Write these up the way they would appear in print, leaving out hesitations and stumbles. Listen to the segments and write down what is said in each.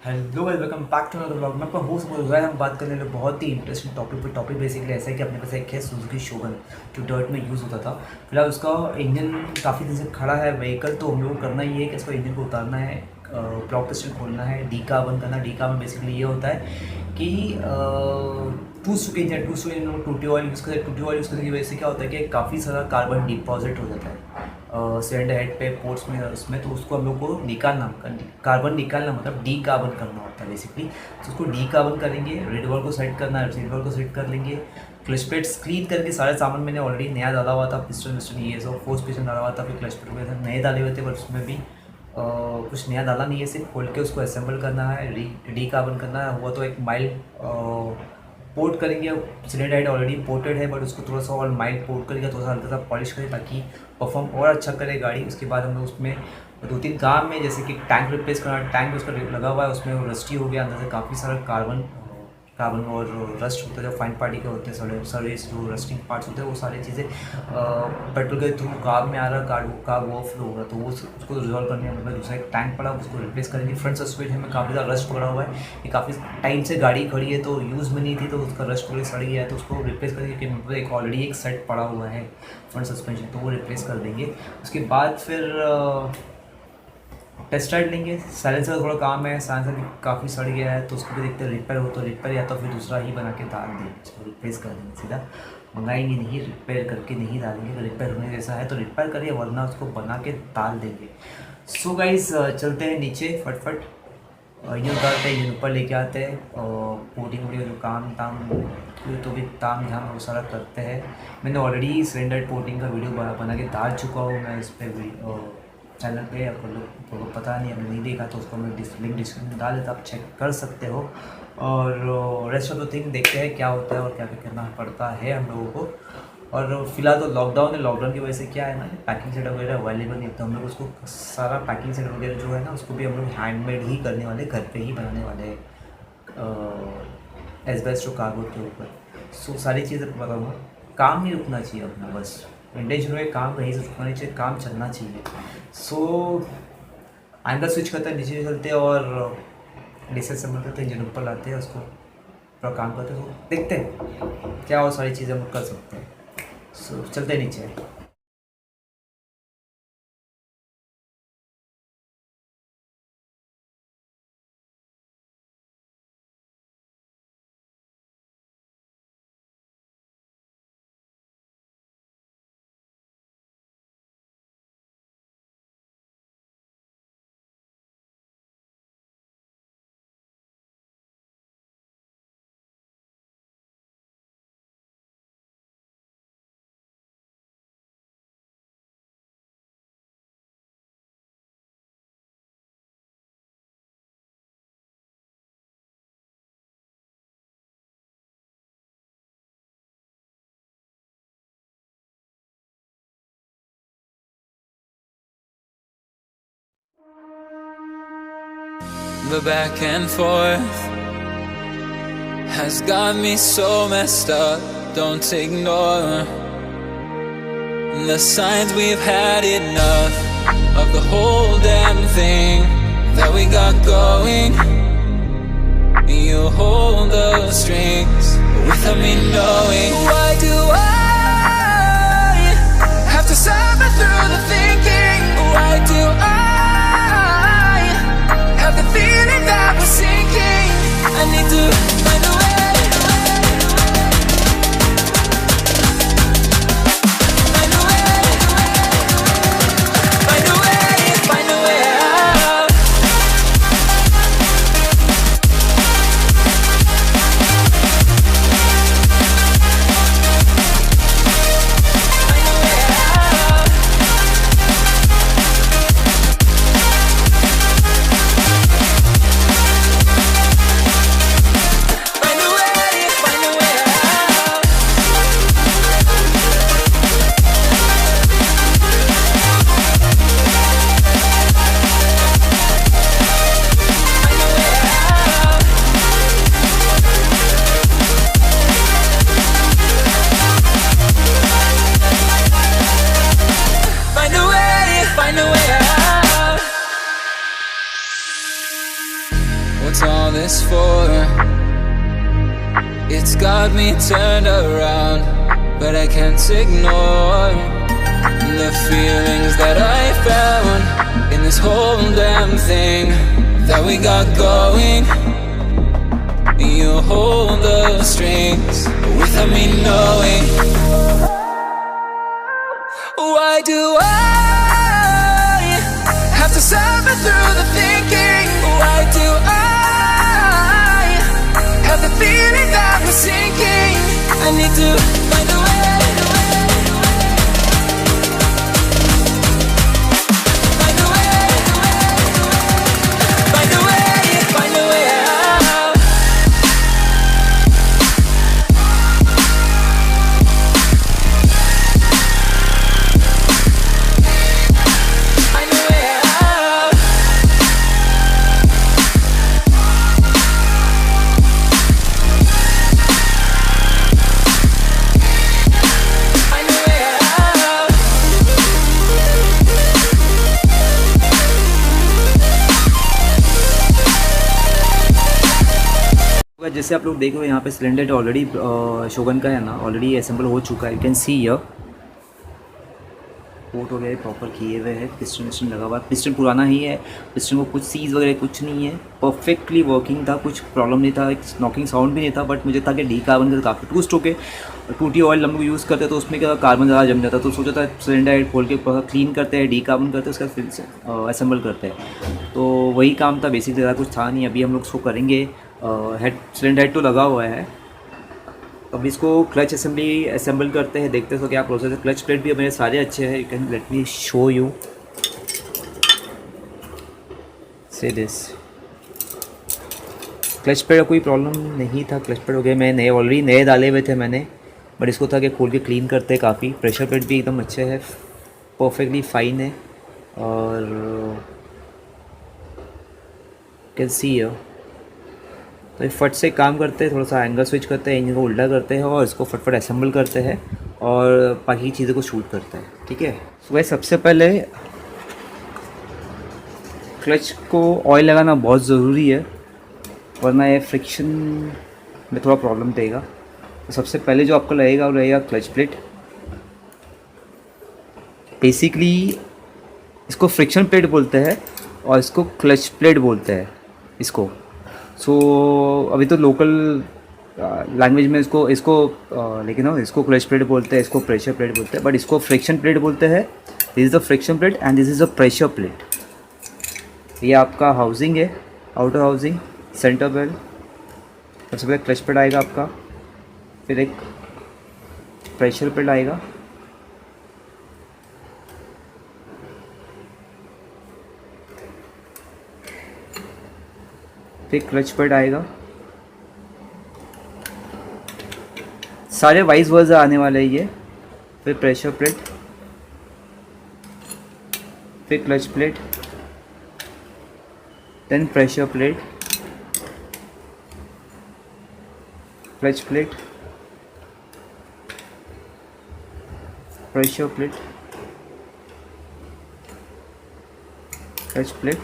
Hello guys, welcome back to another vlog. मैं आपका host बोल रहा है। हम बात करने वाले बहुत ही इंटरेस्टिंग टॉपिक पे। टॉपिक बेसिकली ऐसा है कि अपने पास एक है सुजुकी शोगन, जो डर्ट में यूज़ होता था। फिलहाल उसका इंजन काफ़ी दिन से खड़ा है व्हीकल, तो हम लोग को करना ये है कि इसको इंजन को उतारना है, ब्लॉक पिस्टन खोलना है, डी का बंद करना। डी का बंद बेसिकली ये होता है कि टू स्ट्रोक इंजन टूटी ऑयल यूज़ करते हैं। टूटी ऑयल यूज़ करने की वजह से क्या होता है कि काफ़ी सारा कार्बन डिपॉजिट हो जाता है सिलेंडर हेड पे, पोर्ट्स में, उसमें। तो उसको हम लोग को निकालना, कार्बन निकालना मतलब डी कार्बन करना होता है बेसिकली। तो उसको डी कार्बन करेंगे, रेड वॉल को सेट करना है, रेड वॉल को सेट कर लेंगे। क्लच प्लेट्स क्लीन करके सारे सामान मैंने ऑलरेडी नया डाला हुआ था, पिस्टन विस्टन ये सब, फोर्स पिस्टन डाला हुआ था, फिर क्लच प्लेट में नए डाले हुए थे, बट उसमें भी कुछ नया डाला नहीं है। सिर्फ खोल के उसको असेंबल करना है, डी कार्बन करना है। हुआ तो एक माइल्ड पोर्ट करेंगे। सिलेंडर हेड ऑलरेडी पोर्टेड है, बट उसको थोड़ा सा और माइल्ड पोर्ट करेंगे, थोड़ा सा हल्का सा पॉलिश करें ताकि परफॉर्म और अच्छा करे गाड़ी। उसके बाद हम लोग उसमें दो तीन काम में, जैसे कि टैंक रिप्लेस करना। टैंक उसका लगा हुआ है, उसमें रस्टी हो गया, अंदर से काफ़ी सारा कार्बन कार्बन और रस्ट होता है, जो फाइन पार्टी के होते हैं, सारे जो रस्टिंग पार्ट्स होते हैं, वो सारी चीज़ें पेट्रोल के थ्रू कार में आ रहा, कार ओवरफ्लो हो रहा, तो वो उसको रिजॉल्व करने में मतलब दूसरा एक टैंक पड़ा, उसको रिप्लेस करेंगे। फ्रंट सस्पेंशन में काफ़ी ज़्यादा रस्ट पड़ा हुआ है, ये काफ़ी टाइम से गाड़ी खड़ी है, तो यूज़ में नहीं थी, तो उसका रस्ट वगैरह सड़ गया है, तो उसको रिप्लेस करेंगे। कि मतलब एक ऑलरेडी एक सेट पड़ा हुआ है फ्रंट सस्पेंशन, तो वो रिप्लेस कर देंगे। उसके बाद फिर टेस्ट राइड लेंगे। साइलेंसर का थोड़ा काम है, साइलेंसर भी काफ़ी सड़ गया है, तो उसको भी देखते हैं, रिपेयर हो तो रिपेयर, या तो फिर दूसरा ही बना के डाल देंगे, उसको रिप्लेस कर देंगे। सीधा मंगाएंगे नहीं, रिपेयर करके नहीं डालेंगे। अगर रिपेयर होने जैसा है तो रिपेयर करिए, वरना उसको बना के डाल देंगे। सो गाइस, चलते हैं नीचे फटफट। ये उतारते हैं, ये ऊपर लेके आते हैं, और पोर्टिंग वोटिंग जो काम ताम, तो भी ताम झाम वो सारा करते हैं। मैंने ऑलरेडी सिलेंडर पोर्टिंग का वीडियो बना के डाल चुका हूँ मैं इस पर चैनल पे। आप लोग को पता नहीं, आपने नहीं देखा तो उसको मैं लिंक डिस्क्रिप्शन में डाल देता, आप चेक कर सकते हो। और रेस्ट ऑफ द थिंग देखते हैं क्या होता है और क्या क्या करना पड़ता है हम लोगों को। और फिलहाल तो लॉकडाउन है, लॉकडाउन की वजह से क्या है ना, पैकिंग सेट वगैरह अवेलेबल नहीं, तो हम लोग उसको सारा पैकिंग सेट वगैरह जो है ना, उसको भी हम लोग हैंडमेड ही करने वाले, घर पे ही बनाने वाले एसबेस्ट जो कार्गो के ऊपर। सो सारी चीज़ें बताऊँगा। काम नहीं रुकना चाहिए अपना, बस इंटेंशन में काम कहीं से रुकना नहीं चाहिए, काम चलना चाहिए। सो आइंदा स्विच करते हैं, नीचे चलते हैं और डिसअसेंबल करते हैं, इंजन ऊपर लाते हैं, उसको पूरा काम करते हैं। तो देखते हैं क्या और सारी चीज़ें हम कर सकते हैं। सो चलते हैं नीचे। The back and forth has got me so messed up. Don't ignore the signs. We've had enough of the whole damn thing that we got going. You hold the strings without me knowing. Why do I have to suffer through the thinking? Why do I have the feeling that we're sinking? I need to find a way. Find a way. Find a way. Find a way out. what's all this for? It's got me turned around, but I can't ignore the feelings that I found in this whole damn thing that we got going. You hold the strings without me knowing. Why do I have to suffer through the thinking? Why do I have the feeling that we're sinking? I need to find a way. Find a way. Find a way. Find a way out. Find a way out. Find a way out. जैसे आप लोग देख रहे हो यहाँ पे cylinder already शोगन का है ना, ऑलरेडी असेंबल हो चुका है। You can see here port वगैरह प्रॉपर किए हुए हैं, पिस्टन विस्टन लगा हुआ है। पिस्टन पुराना ही है, पिस्टन को कुछ सीज वगैरह कुछ नहीं है, परफेक्टली वर्किंग था, कुछ प्रॉब्लम नहीं था, एक नॉकिंग साउंड भी नहीं था। बट मुझे था कि डी कार्बन का काफ़ी टूस्ट होके टूटी ऑयल हम लोग यूज़ करते हैं तो उसमें क्या कार्बन ज़्यादा जम जाता है, तो सोचा था सिलेंडर हेड खोल के क्लीन करते हैं, डी कार्बन करते हैं, उसका फिर से असेंबल करते हैं। तो वही काम था, बेसिक ज़्यादा कुछ था नहीं। अभी हम लोग उसको करेंगे। हेड सिलेंडर हेड तो लगा हुआ है, अब इसको क्लच असेंबली असेंबल करते हैं, देखते हैं तो क्या प्रोसेस है। क्लच प्लेट भी मेरे सारे अच्छे हैं, you can let me show you से दिस। क्लच प्लेट का कोई प्रॉब्लम नहीं था, क्लच प्लेट हो गए मैं नए ऑलरेडी नए डाले हुए थे मैंने, बट इसको था कि खोल के क्लीन करते हैं काफ़ी। प्रेशर प्लेट भी एकदम अच्छे है, परफेक्टली फाइन है। और कैन सी तो फट से काम करते हैं, थोड़ा सा एंगल स्विच करते हैं, इंजन को उल्टा करते हैं और इसको फटफट असेंबल करते हैं और बाकी चीज़ों को शूट करते हैं। ठीक है, तो वह सबसे पहले क्लच को ऑयल लगाना बहुत ज़रूरी है, वरना ये फ्रिक्शन में थोड़ा प्रॉब्लम देगा। तो सबसे पहले जो आपको लगेगा वो रहेगा क्लच प्लेट। बेसिकली इसको फ्रिक्शन प्लेट बोलते हैं और इसको क्लच प्लेट बोलते हैं इसको। सो अभी तो लोकल लैंग्वेज में इसको लेकिन इसको क्लच प्लेट बोलते हैं, इसको प्रेशर प्लेट बोलते हैं, बट इसको फ्रिक्शन प्लेट बोलते हैं। This is the friction plate and this is the pressure plate. ये आपका हाउसिंग है, आउटर हाउसिंग, सेंटर बेल्ट। सबसे पहले क्लच प्लेट आएगा आपका, फिर एक प्रेशर प्लेट आएगा, फिर क्लच प्लेट आएगा। सारे वाइस वर्सा आने वाले हैं ये। फिर प्रेशर प्लेट, फिर clutch plate, then pressure plate, clutch plate, pressure plate, clutch plate,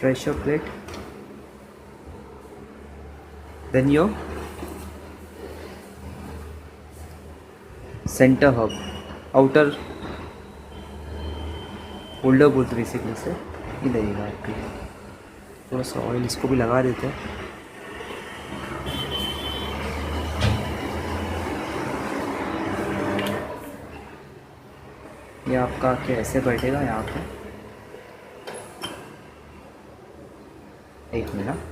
pressure plate, then your center hub, outer holder बोलते बेसिकली से ये लगेगा आपके। थोड़ा सा ऑयल इसको भी लगा देते हैं। ये आपका आके ऐसे बैठेगा यहाँ पे, एक मिनट।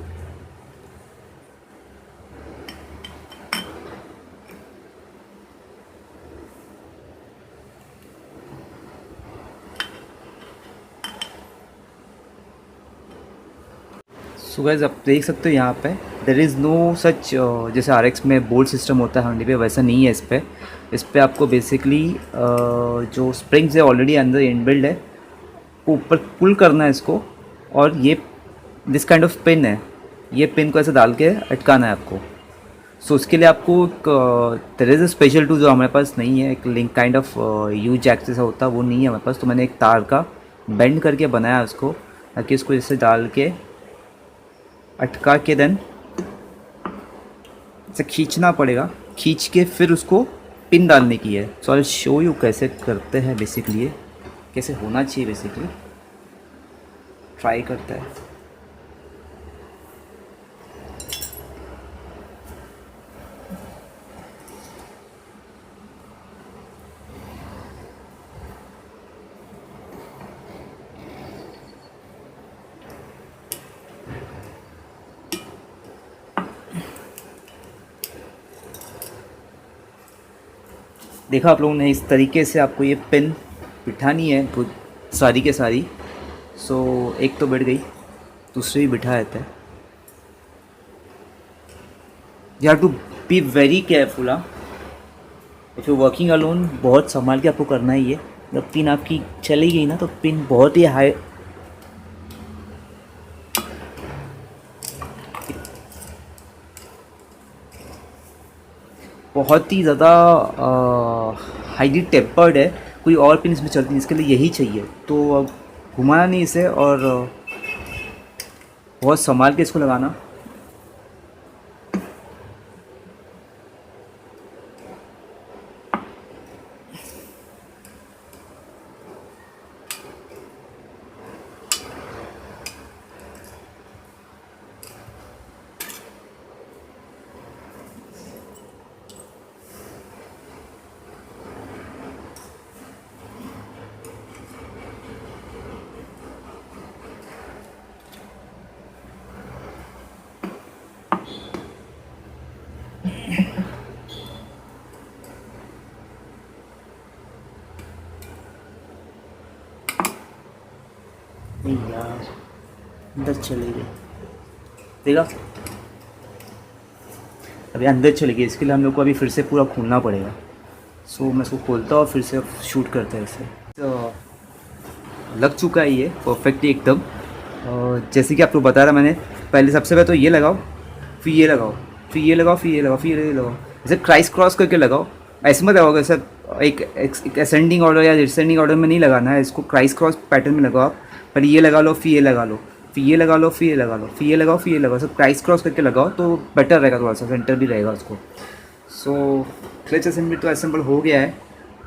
सो गाइस आप देख सकते हो यहाँ पे देयर इज़ नो सच जैसे RX में बोल्ट सिस्टम होता है हांडी पे, वैसा नहीं है इस पे आपको बेसिकली जो स्प्रिंग्स है ऑलरेडी अंदर इनबिल्ड है, ऊपर पुल करना है इसको, और ये दिस काइंड ऑफ पिन है, ये पिन को ऐसे डाल के अटकाना है आपको। सो उसके लिए आपको एक there is a special tool जो हमारे पास नहीं है, एक link kind of U jack जैसा होता है, वो नहीं है हमारे पास। तो मैंने एक तार का बेंड करके बनाया उसको, ताकि उसको जैसे डाल के अटका के देन इसे खींचना पड़ेगा, खींच के फिर उसको पिन डालने की है। सो आई शो यू कैसे करते हैं बेसिकली, कैसे होना चाहिए बेसिकली, ट्राई करता है। देखा आप लोगों ने, इस तरीके से आपको ये पिन बिठानी है खुद सारी के सारी। सो एक तो बैठ गई, दूसरी भी बिठा देते हैं। You have to be very careful. If you working alone, बहुत संभाल के आपको करना ही है। जब पिन आपकी चली गई ना, तो पिन बहुत ही हाई, बहुत ही ज़्यादा हाईली टेम्पर्ड है, कोई और पिन इसमें चलती नहीं, इसके लिए यही चाहिए। तो अब घुमाना नहीं इसे, और बहुत संभाल के इसको लगाना। नहीं यार, अंदर चले गए, देखा अभी अंदर चले गए। इसके लिए हम लोग को अभी फिर से पूरा खोलना पड़ेगा। सो मैं इसको खोलता हूँ और फिर से शूट करते हैं इसे। तो लग चुका है ये परफेक्टली एकदम। और जैसे कि आपको बता रहा मैंने, पहले सबसे पहले तो ये लगाओ, फिर ये लगाओ, फिर ये लगाओ, फिर ये लगाओ, फिर ये लगाओ, जैसे क्राइस क्रॉस करके लगाओ। ऐसे मत लगाओगे सर, एक असेंडिंग ऑर्डर या डिसेंडिंग ऑर्डर में नहीं लगाना है, इसको क्राइस क्रॉस पैटर्न में लगाओ आप। पहले ये लगा लो, फिर ये लगा लो, फिर ये लगा लो, फिर ये लगा लो, फिर ये लगाओ, फिर ये लगाओ, सब क्राइस क्रॉस करके लगाओ तो बेटर रहेगा, थोड़ा सा सेंटर भी रहेगा उसको। सो क्लच असेंबली तो असेंबल हो गया है,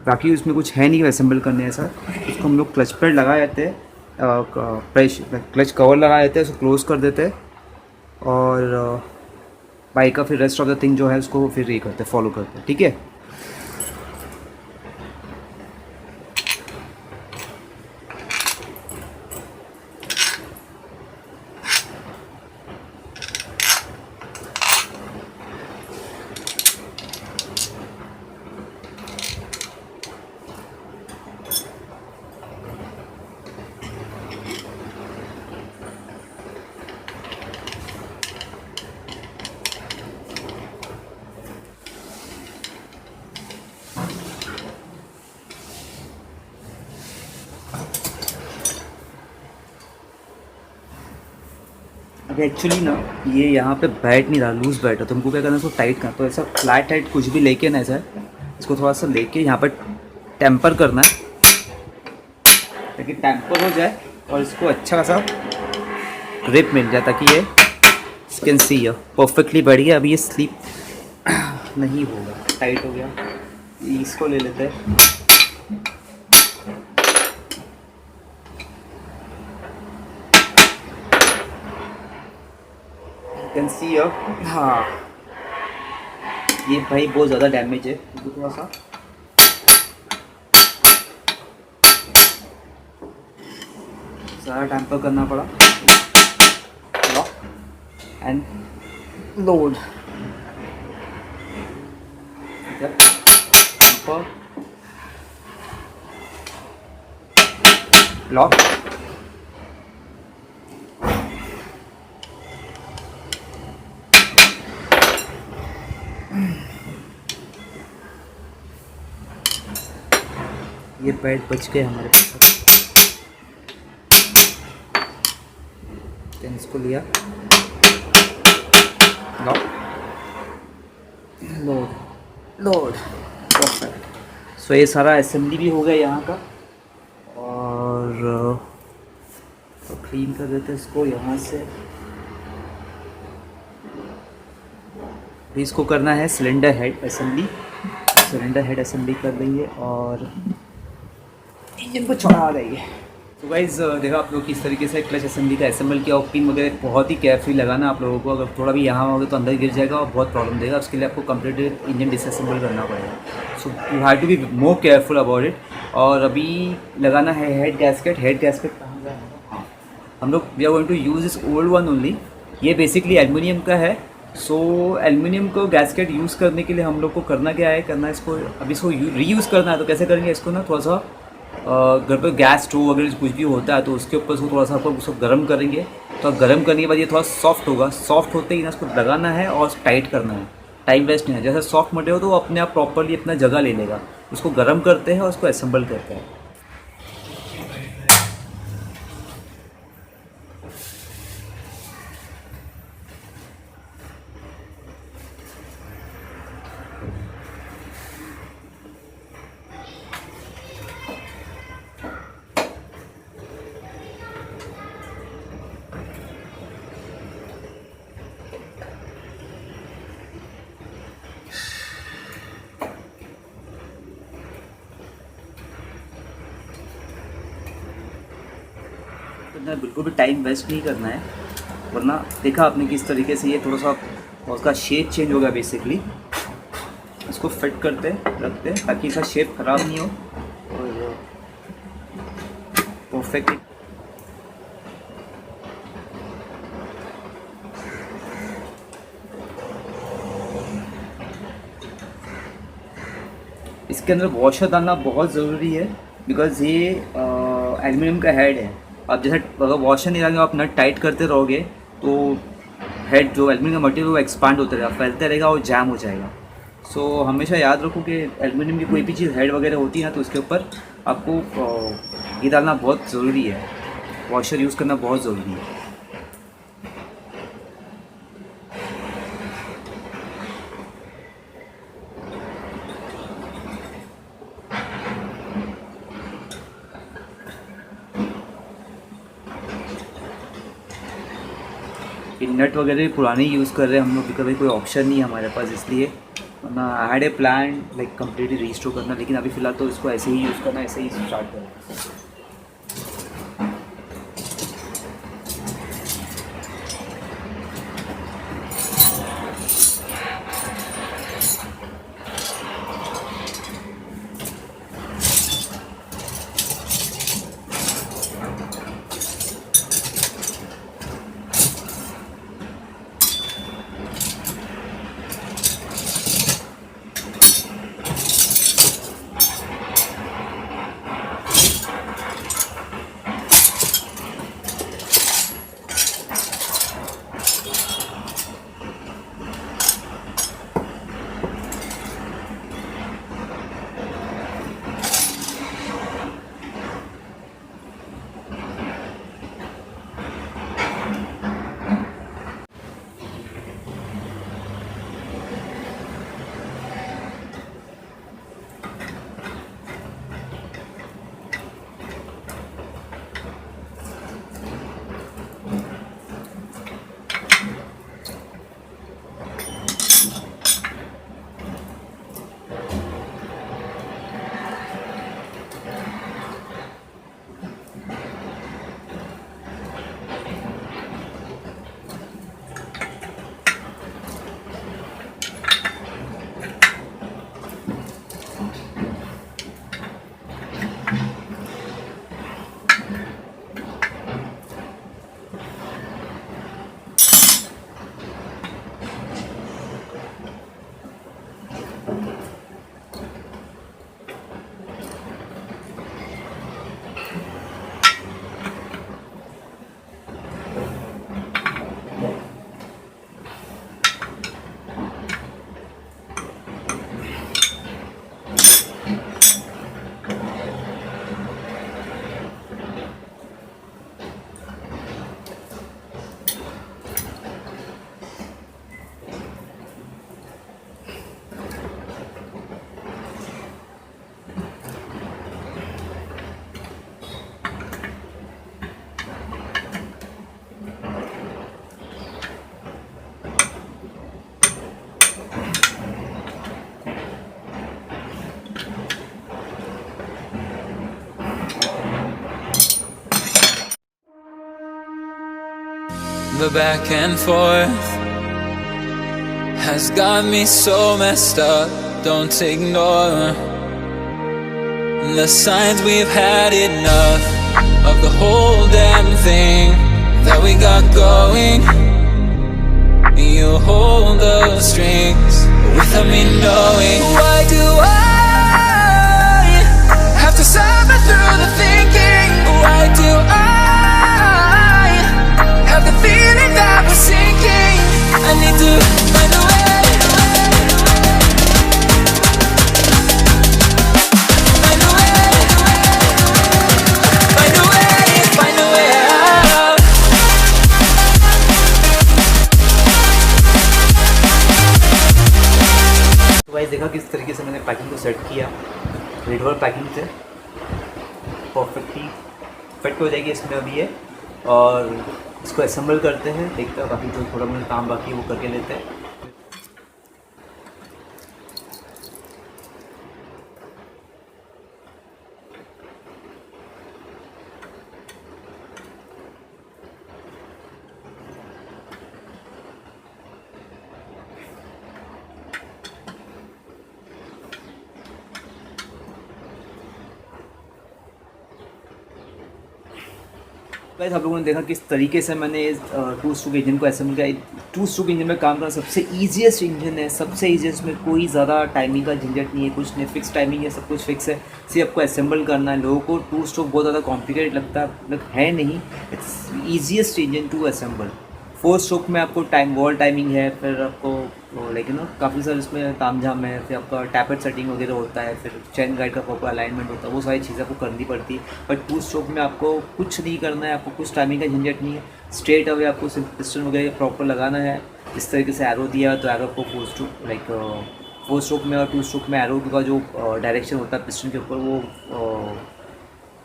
बाकी उसमें कुछ है नहीं असेंबल करने ऐसा। उसको हम लोग क्लच पैड लगा देते हैं, क्लच कवर लगा देते हैं, उसको क्लोज कर देते हैं, और बाइक का फिर रेस्ट ऑफ द थिंग जो है उसको फिर ये करते हैं, फॉलो करते हैं। ठीक है, अभी एक्चुअली ना ये यहाँ पे बैठ नहीं रहा, लूज़ बैठ रहा, तो हमको क्या करना है, इसको टाइट करना। तो ऐसा फ्लैट टाइट कुछ भी लेके ना, ऐसा इसको थोड़ा सा लेके यहाँ पर टेम्पर करना है, ताकि टेम्पर हो जाए और इसको अच्छा खासा ग्रिप मिल जाए, ताकि ये कैन सी ये परफेक्टली बैठ गया। अभी ये स्लिप नहीं होगा, टाइट हो गया। इसको ले लेते हैं, कैन सी। हाँ, ये भाई बहुत ज़्यादा डैमेज है, तो थोड़ा सा सारा टेम्पर करना पड़ा। Lock and load, temper, lock, ये पैड बच गए हमारे पास। देन इसको लिया, लॉक, लोड परफेक्ट। सो ये सारा असेंबली भी हो गया यहाँ का, और तो क्लीन कर देते हैं इसको यहाँ से। अभी इसको करना है cylinder head assembly. Cylinder head assembly कर देंगे और इंजन को चढ़ा देंगे। तो गाइज देखो आप लोग किस तरीके से क्लच असेंबली का असेंबल किया, और पिन वगैरह बहुत ही केयरफुली लगाना आप लोगों को। अगर थोड़ा भी यहाँ होगा तो अंदर गिर जाएगा और बहुत प्रॉब्लम देगा। उसके लिए आपको कंप्लीट इंजन डिसअसेंबल करना पड़ेगा। So you have to be more careful about it. और अभी लगाना है हेड गैस्केट। हेड गैस्केट कहाँ गया? हाँ, हम लोग we are going to use this old one only. ये बेसिकली एल्युमिनियम का है। सो एल्युमिनियम को गैस्केट यूज़ करने के लिए हम लोग को करना क्या है, करना इसको अभी इसको रीयूज़ करना है। तो कैसे करेंगे इसको ना, थोड़ा सा घर पर गैस स्टोव वगैरह कुछ भी होता है तो उसके ऊपर उसको थोड़ा सा आपको उसको गर्म करेंगे। तो गर्म करने के बाद ये थोड़ा सॉफ्ट होगा। सॉफ्ट होते ही ना इसको लगाना है और टाइट करना है। टाइम वेस्ट नहीं है। जैसे सॉफ्ट मटेरियल हो तो वो अपने आप प्रॉपरली अपना जगह ले लेगा। उसको गर्म करते हैं और उसको असेंबल करते हैं। करना है, बिल्कुल भी टाइम वेस्ट नहीं करना है, वरना देखा आपने किस तरीके से ये थोड़ा सा उसका शेप चेंज होगा। बेसिकली इसको फिट करते रखते हैं ताकि इसका शेप ख़राब नहीं हो और परफेक्ट। इसके अंदर वॉशर डालना बहुत ज़रूरी है बिकॉज़ ये एल्युमिनियम का हेड है। आप जैसे अगर वॉशर नहीं डालेंगे, आप नट टाइट करते रहोगे तो हेड जो एल्युमिनियम का मटेरियल वो एक्सपांड होता रहेगा, फैलते रहेगा और जैम हो जाएगा। सो हमेशा याद रखो कि एल्युमिनियम की कोई भी चीज़ हेड वगैरह होती है ना तो उसके ऊपर आपको ये डालना बहुत ज़रूरी है। वॉशर यूज़ करना बहुत ज़रूरी है। नट वगैरह पुराने यूज़ कर रहे हैं हम लोग, कभी कोई ऑप्शन नहीं है हमारे पास, इसलिए वरना I had a plan like completely restore करना, लेकिन अभी फ़िलहाल तो इसको ऐसे ही यूज़ करना, ऐसे ही स्टार्ट करना। the back and forth has got me so messed up. Don't ignore the signs. We've had enough of the whole damn thing that we got going. You hold the strings without me knowing. Why do I have to suffer through the thinking? Why do I have the feeling that we're sinking? I need to find a way. Find a way. Find a way. Find a way out. तो guys देखा किस तरीके से मैंने packing को set किया। रिडवर packing से perfectly fit हो जाएगी इसमें अभी ये, और इसको असेंबल करते हैं। देखते हैं बाकी जो थोड़ा बहुत काम बाकी है वो करके लेते हैं। गाइस आप लोगों ने देखा किस तरीके से मैंने टू स्ट्रोक इंजन को असेंबल किया। टू स्ट्रोक इंजन में काम करना सबसे ईजीएस्ट इंजन है, सबसे ईजीएस्ट में कोई ज़्यादा टाइमिंग का झंझट नहीं है, कुछ नहीं, फिक्स टाइमिंग है, सब कुछ फिक्स है। सिर्फ आपको असेंबल करना है। लोगों को टू स्ट्रोक बहुत ज़्यादा कॉम्प्लिकेटेड लगता है नहीं, it's easiest engine to assemble. 4 stroke में आपको वॉल टाइमिंग है, फिर आपको लाइक काफ़ी सारे इसमें तामझाम है, फिर आपका टैपेट सेटिंग वगैरह होता है, फिर चैन गाइड का प्रॉपर अलाइनमेंट होता है, वो सारी चीज़ें आपको करनी पड़ती है। बट 2 स्ट्रोक में आपको कुछ नहीं करना है, आपको कुछ टाइमिंग का झंझट नहीं है। स्ट्रेट अवे आपको सिर्फ पिस्टन वगैरह प्रॉपर लगाना है। इस तरीके से एरो दिया तो एरो को 4 स्ट्रोक में और 2 स्ट्रोक में एरो का जो डायरेक्शन होता है पिस्टन के ऊपर, वो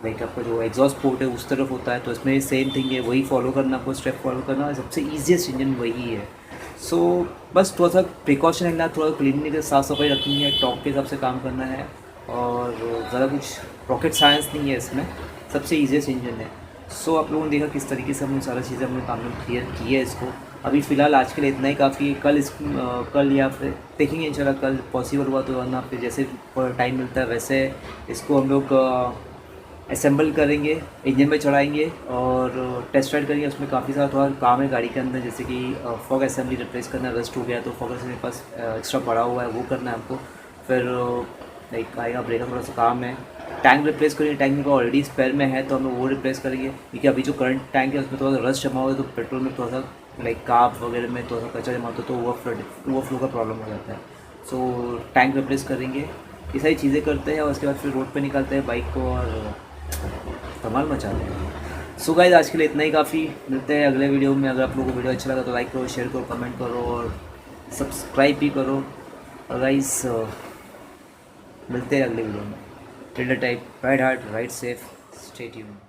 लाइक आपका जो एग्जॉस्ट पोर्ट है उस तरफ होता है। तो इसमें सेम थिंग है, वही फॉलो करना, आपको स्टेप फॉलो करना, सबसे ईजीएस्ट इंजन वही है। सो बस थोड़ा सा प्रिकॉशन रखना, थोड़ा क्लीनिंग के साफ सफाई रखनी है, टॉप के हिसाब से काम करना है, और ज़्यादा कुछ रॉकेट साइंस नहीं है इसमें, सबसे ईजीएस्ट इंजन है। सो आप लोगों ने देखा किस तरीके से हमने सारी चीज़ें अपने काम में क्लियर की है इसको। अभी फ़िलहाल आज के लिए इतना ही काफ़ी है। कल या फिर देखेंगे इंशाल्लाह, कल पॉसिबल हुआ तो, वरना फिर जैसे टाइम मिलता है वैसे इसको हम लोग असेंबल करेंगे, इंजन में चढ़ाएंगे और टेस्ट राइड करेंगे। उसमें काफ़ी सारा थोड़ा काम है गाड़ी के अंदर, जैसे कि फॉग असेंबली रिप्लेस करना, रस्ट हो गया तो फॉग असेंबली पास एक्स्ट्रा पड़ा हुआ है, वो करना है आपको। फिर लाइक आएगा ब्रेक का थोड़ा सा काम है। टैंक रिप्लेस करेंगे, टैंक में ऑलरेडी स्पेयर में है तो हम लोग वो रिप्लेस करेंगे, क्योंकि अभी जो करंट टैंक है उसमें थोड़ा सा रस्ट जमा हुआ है, तो पेट्रोल में थोड़ा सा लाइक काप वगैरह में थोड़ा सा कचरा जमा होता है, तो ओवरफ्लो का प्रॉब्लम हो जाता है। सो टैंक रिप्लेस करेंगे, ये सारी चीज़ें करते हैं और उसके बाद फिर रोड पर निकालते हैं बाइक को और धमाल मचाते हैं। सो गाइस आज के लिए इतना ही काफ़ी। मिलते हैं अगले वीडियो में। अगर आप लोगों को वीडियो अच्छा लगा तो लाइक करो, शेयर करो, कमेंट करो और सब्सक्राइब भी करो। और गाइस मिलते हैं अगले वीडियो में। Till the time, ride hard, ride safe, stay tuned.